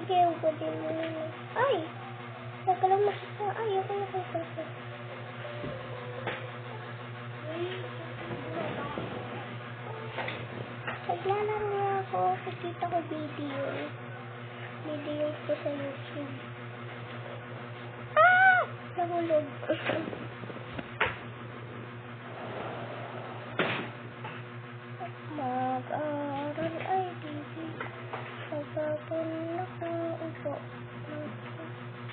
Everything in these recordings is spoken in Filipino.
Sige, ako din mo na. Ay! Nagkalang masisa. Ay, ako. Naglalaro nga ako. Nakikita ko video. Videos ko sa YouTube. Ah! Nahulog. Mag-aaral ay baby. Magpapulak ng upo.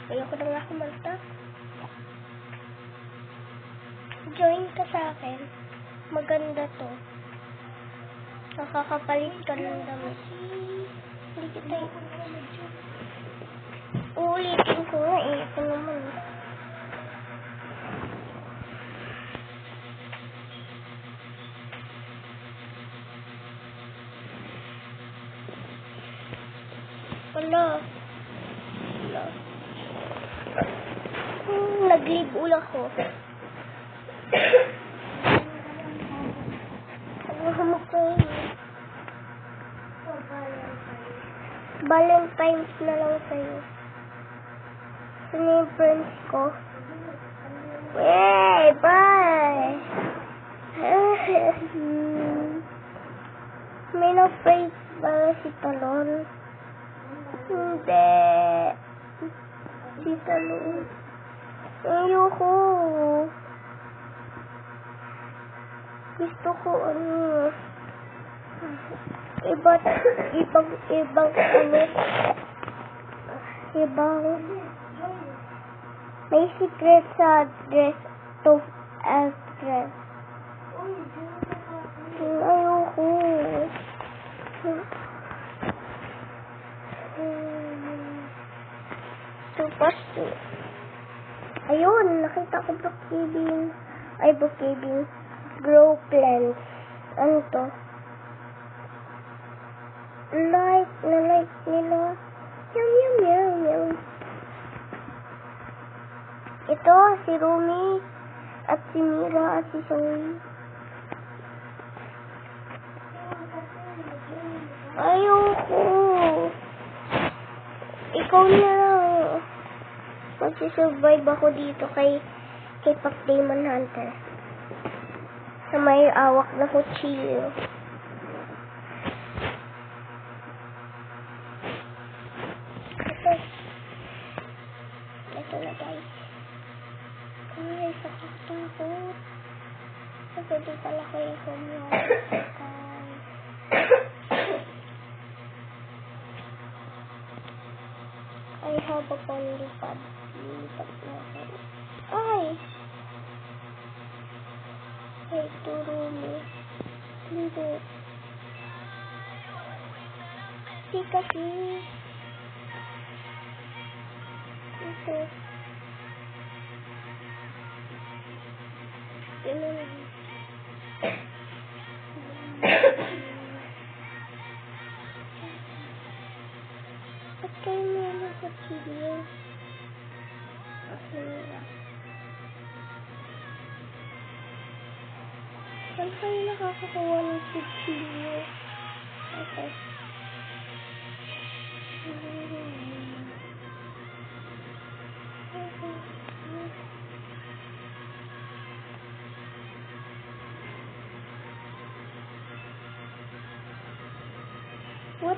Ayoko na nga kumanta. Join ka sa akin. Maganda to. Nakakapalit ka ng damit. Hindi kita uulitin ko nga eh. Ito naman. Wala. Nag-leave ako. Nahamag ko yun. Valentine's na lang sa'yo. Sino yung friends ko? Yay! Bye! May na-praise ba si Talon? Hindi. Si Talon. Ayoko. Gusto ko ibang may secret sa address to address. Ayoko. Pasto. Ayun, nakita ko bookkeeping. Grow plants. Ano to? Like nila. Yum. Ito, si Rumi, at si Mira, at si Zoe. Ayoko. Ikaw na lang. Magsisurvive ako dito kay Pac Demon Hunter. Sa may awak na kutsilyo. Ito na guys. Ay, sakit-takot. Kasi di pala kayo kumiyay. I have a polypod. Lilipat na ako. Ay! Ay, Rumi. Hindi. Di kasi. Ito. Ganun. Ba't kayo meron sa video? Saan kayo nakakakuha ng video? Okay. What?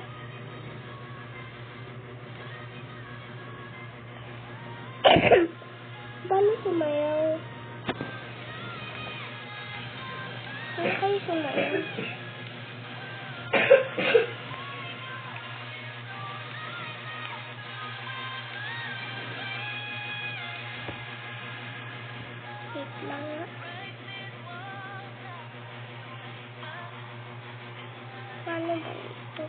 Paano sumayaw? Saan kayo sumayaw? Wait lang nga. Paano ba ito?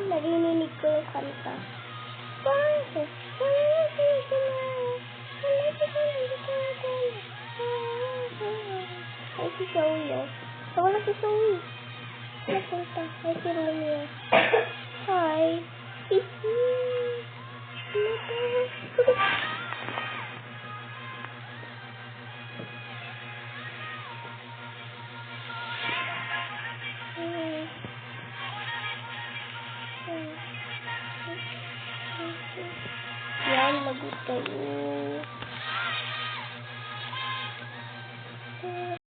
Narinig ko yung kanta. Ay, si Zoe, oh. Wala si Zoe. Napunta. Ay, si Romeo. Hi. Hihi. Yan, lagot kayo.